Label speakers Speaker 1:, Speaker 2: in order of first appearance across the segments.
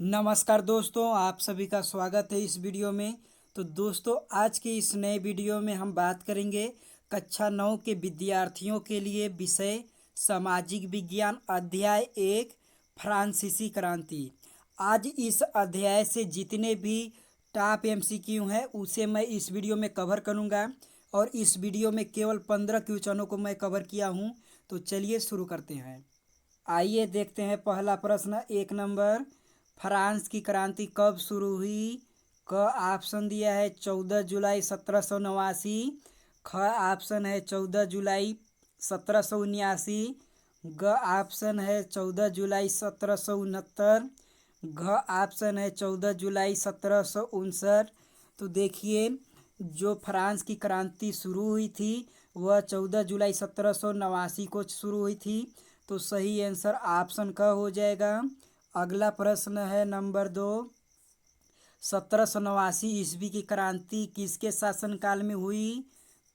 Speaker 1: नमस्कार दोस्तों, आप सभी का स्वागत है इस वीडियो में। तो दोस्तों, आज के इस नए वीडियो में हम बात करेंगे कक्षा 9 के विद्यार्थियों के लिए विषय सामाजिक विज्ञान अध्याय 1 फ्रांसीसी क्रांति। आज इस अध्याय से जितने भी टॉप एमसीक्यू हैं उसे मैं इस वीडियो में कवर करूंगा और इस वीडियो में केवल 15 क्वेश्चनों को मैं कवर किया हूं। तो चलिए शुरू करते हैं। आइए देखते हैं पहला प्रश्न 1 नंबर। फ्रांस की क्रांति कब शुरू हुई? क ऑप्शन दिया है 14 जुलाई 1789। ख ऑप्शन है 14 जुलाई 1779। ग ऑप्शन है 14 जुलाई 1769। घ ऑप्शन है 14 जुलाई 1759। तो देखिए, जो फ्रांस की क्रांति शुरू हुई थी वह 14 जुलाई 1789 को शुरू हुई थी। तो सही आंसर ऑप्शन क हो जाएगा। अगला प्रश्न है नंबर 2। 1789 ईस्वी की क्रांति किसके शासनकाल में हुई?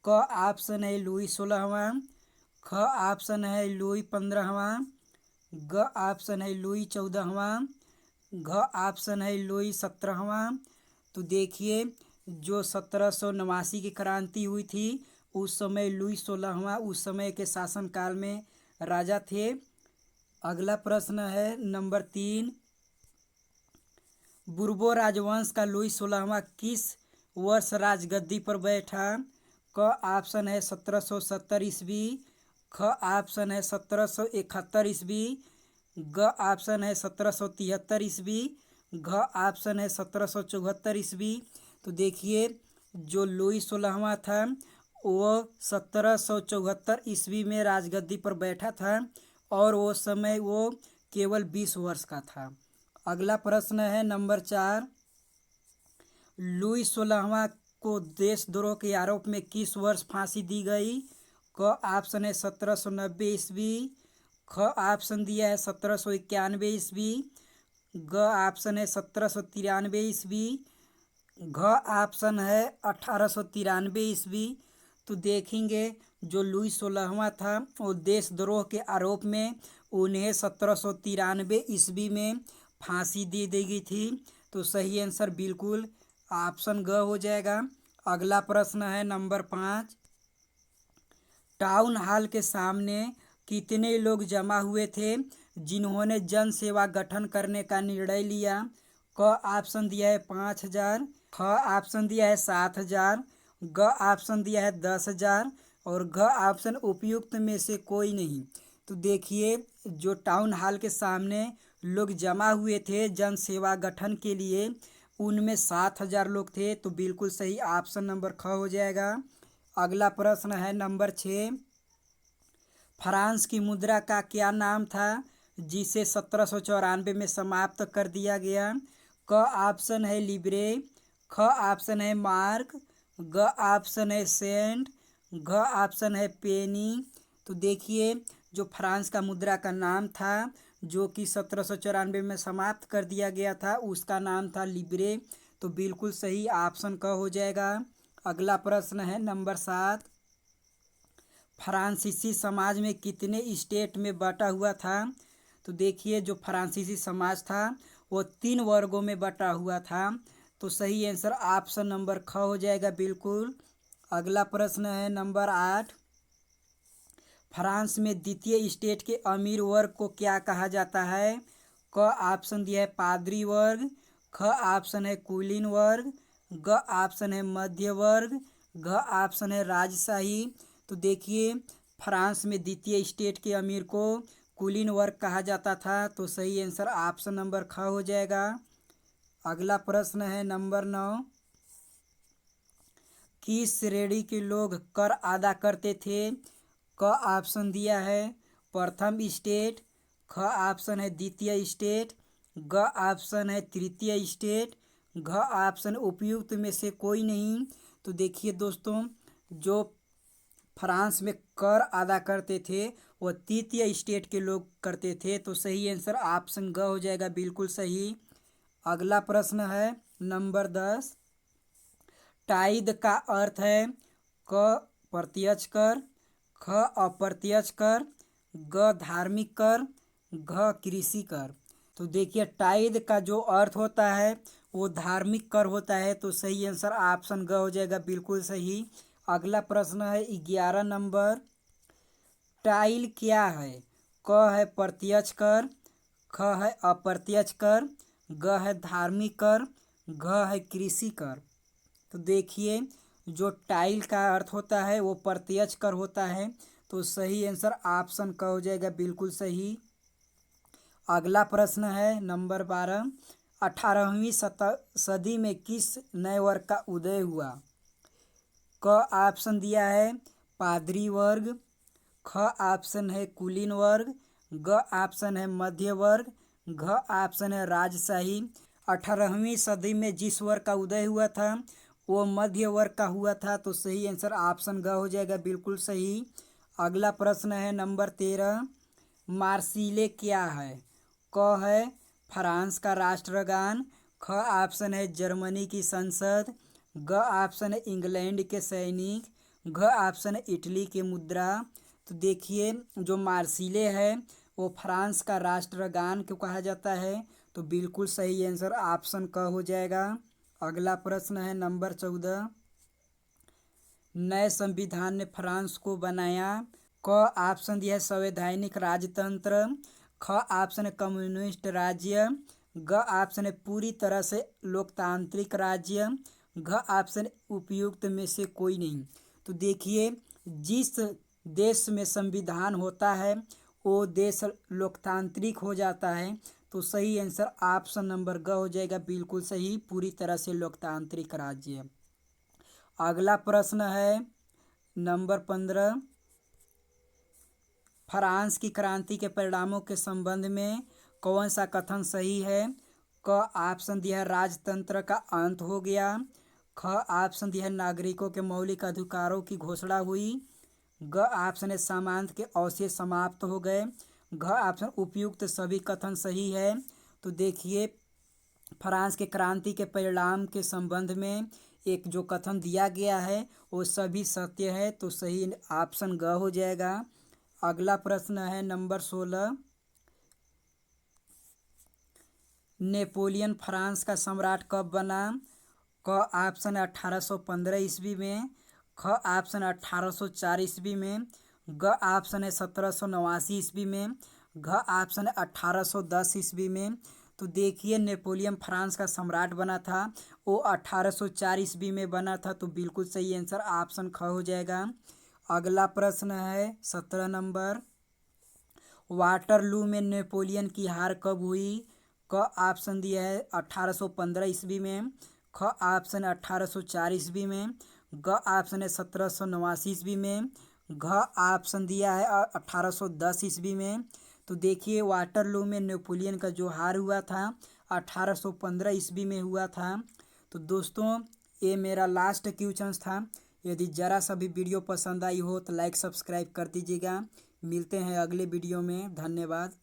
Speaker 1: क ऑप्शन है लुई 16वां। ख ऑप्शन है लुई 15वां। ग ऑप्शन है लुई 14वां। घ ऑप्शन है लुई 17वां। तो देखिए, जो 1789 की क्रांति हुई थी उस समय लुई 16वां उस समय के शासनकाल में राजा थे। अगला प्रश्न है नंबर 3। बुर्बो राजवंश का लुई 16वां किस वर्ष राजगद्दी पर बैठा? क ऑप्शन है 1770 ईस्वी। ख ऑप्शन है 1771 ईस्वी। ग ऑप्शन है 1773 ईस्वी। घ ऑप्शन है 1774 ईस्वी। तो देखिए, जो लुई 16वां था वो 1774 ईस्वी में राजगद्दी पर बैठा था और वो समय वो केवल 20 वर्ष का था। अगला प्रश्न है नंबर 4। लुई 16वां को देशद्रोह के आरोप में किस वर्ष फांसी दी गई? क ऑप्शन है 1790 ईस्वी। ख ऑप्शन दिया है 1791 ईस्वी। ग ऑप्शन है 1793 ईस्वी। घ ऑप्शन है 1893 ईस्वी। तो देखेंगे, जो लुई 16वां था वो देशद्रोह के आरोप में उन्हें 1793 ईस्वी में फांसी दे दी गई थी। तो सही आंसर बिल्कुल ऑप्शन ग हो जाएगा। अगला प्रश्न है नंबर 5। टाउन हॉल के सामने कितने लोग जमा हुए थे जिन्होंने जन सेवा गठन करने का निर्णय लिया? क ऑप्शन दिया है 5000। ख ऑप्शन दिया है 7000। ग ऑप्शन दिया है 10,000 और घ ऑप्शन उपयुक्त में से कोई नहीं। तो देखिए, जो टाउन हॉल के सामने लोग जमा हुए थे जन सेवा गठन के लिए उनमें 7,000 लोग थे। तो बिल्कुल सही ऑप्शन नंबर ख हो जाएगा। अगला प्रश्न है नंबर 6। फ्रांस की मुद्रा का क्या नाम था जिसे 1794 में समाप्त कर दिया गया? क ऑप्शन है लिब्रे। ख ऑप्शन है मार्क। ग ऑप्शन है सेंट। घ ऑप्शन है पेनी। तो देखिए, जो फ्रांस का मुद्रा का नाम था जो कि 1794 में समाप्त कर दिया गया था उसका नाम था लिब्रे। तो बिल्कुल सही ऑप्शन क हो जाएगा। अगला प्रश्न है नंबर 7। फ्रांसीसी समाज में कितने स्टेट में बटा हुआ था? तो देखिए, जो फ्रांसीसी समाज था वो 3 वर्गों में बटा हुआ था। तो सही आंसर ऑप्शन नंबर ख हो जाएगा बिल्कुल। अगला प्रश्न है नंबर 8। फ्रांस में द्वितीय स्टेट के अमीर वर्ग को क्या कहा जाता है? क ऑप्शन दिया है पादरी वर्ग। ख ऑप्शन है कुलीन वर्ग। ग ऑप्शन है मध्य वर्ग। घ ऑप्शन है राजशाही। तो देखिए, फ्रांस में द्वितीय स्टेट के अमीर को कुलीन वर्ग कहा जाता था। तो सही आंसर ऑप्शन नंबर ख हो जाएगा। अगला प्रश्न है नंबर 9। किस श्रेणी के लोग कर अदा करते थे? क ऑप्शन दिया है प्रथम स्टेट। ख ऑप्शन है द्वितीय स्टेट। ग ऑप्शन है तृतीय स्टेट। घ ऑप्शन उपयुक्त में से कोई नहीं। तो देखिए दोस्तों, जो फ्रांस में कर अदा करते थे वो तृतीय स्टेट के लोग करते थे। तो सही आंसर ऑप्शन ग हो जाएगा बिल्कुल सही। अगला प्रश्न है नंबर 10। टाइद का अर्थ है क प्रत्यक्ष कर। ख अप्रत्यक्ष कर। ग धार्मिक कर। घ कृषि कर। तो देखिए टाइद का जो अर्थ होता है वो धार्मिक कर होता है, तो सही आंसर ऑप्शन ग हो जाएगा, बिल्कुल सही। अगला प्रश्न है 11 नंबर। टाइल क्या है? क है प्रत्यक्ष कर, ख है अप्रत्यक्ष कर, ग है धार्मिक कर, घ है कृषि कर। तो देखिए जो टाइल का अर्थ होता है वो प्रत्यक्ष कर होता है, तो सही आंसर ऑप्शन क हो जाएगा, बिल्कुल सही। अगला प्रश्न है नंबर 12। 18वीं सदी में किस नए वर्ग का उदय हुआ? क ऑप्शन दिया है पादरी वर्ग, ख ऑप्शन है कुलीन वर्ग, ग ऑप्शन है मध्य वर्ग, घ ऑप्शन है राजशाही। 18वीं सदी में जिस वर्ग का उदय हुआ था वो मध्य वर्ग का हुआ था, तो सही आंसर ऑप्शन ग हो जाएगा, बिल्कुल सही। अगला प्रश्न है नंबर 13। मार्सिले क्या है? क है फ्रांस का राष्ट्रगान, ख ऑप्शन है जर्मनी की संसद, ग ऑप्शन है इंग्लैंड के सैनिक, घ ऑप्शन है इटली की मुद्रा। तो देखिए जो मार्सिले है वो फ्रांस का राष्ट्रगान क्यों कहा जाता है, तो बिल्कुल सही आंसर ऑप्शन क हो जाएगा। अगला प्रश्न है नंबर 14। नए संविधान ने फ्रांस को बनाया? क ऑप्शन दिया है संवैधानिक राजतंत्र, ख ऑप्शन है कम्युनिस्ट राज्य, ग ऑप्शन है पूरी तरह से लोकतांत्रिक राज्य, घ ऑप्शन है उपयुक्त में से कोई नहीं। तो देखिए जिस देश में संविधान होता है वो देश लोकतांत्रिक हो जाता है, तो सही आंसर ऑप्शन नंबर ग हो जाएगा, बिल्कुल सही, पूरी तरह से लोकतांत्रिक राज्य। अगला प्रश्न है नंबर 15। फ्रांस की क्रांति के परिणामों के संबंध में कौन सा कथन सही है? क ऑप्शन दिया है राजतंत्र का अंत हो गया, ख ऑप्शन दिया है नागरिकों के मौलिक अधिकारों की घोषणा हुई, ग ऑप्शन है सामंत के अवशेष समाप्त हो गए, घ ऑप्शन उपयुक्त सभी कथन सही है। तो देखिए फ्रांस के क्रांति के परिणाम के संबंध में एक जो कथन दिया गया है वो सभी सत्य है, तो सही ऑप्शन ग हो जाएगा। अगला प्रश्न है नंबर 16। नेपोलियन फ्रांस का सम्राट कब बना? क ऑप्शन है 1815 ईस्वी में, ख ऑप्शन 1804 ईस्वी में, ग ऑप्शन है 1789 ईस्वी में, घ ऑप्शन है 1810 ईस्वी में। तो देखिए नेपोलियन फ्रांस का सम्राट बना था वो 1804 ईस्वी में बना था, तो बिल्कुल सही आंसर ऑप्शन ख हो जाएगा। अगला प्रश्न है 17 नंबर। वाटरलू में नेपोलियन की हार कब हुई? क ऑप्शन दिया है 1815 ईस्वी में, ख ऑप्शन 1804 ईस्वी में, ग ऑप्शन है 1789 ईस्वी में, घ ऑप्शन दिया है 1810 ईस्वी में। तो देखिए वाटरलू में नेपोलियन का जो हार हुआ था 1815 ईस्वी में हुआ था। तो दोस्तों ये मेरा लास्ट क्वेश्चन था। यदि ज़रा सा भी वीडियो पसंद आई हो तो लाइक सब्सक्राइब कर दीजिएगा। मिलते हैं अगले वीडियो में, धन्यवाद।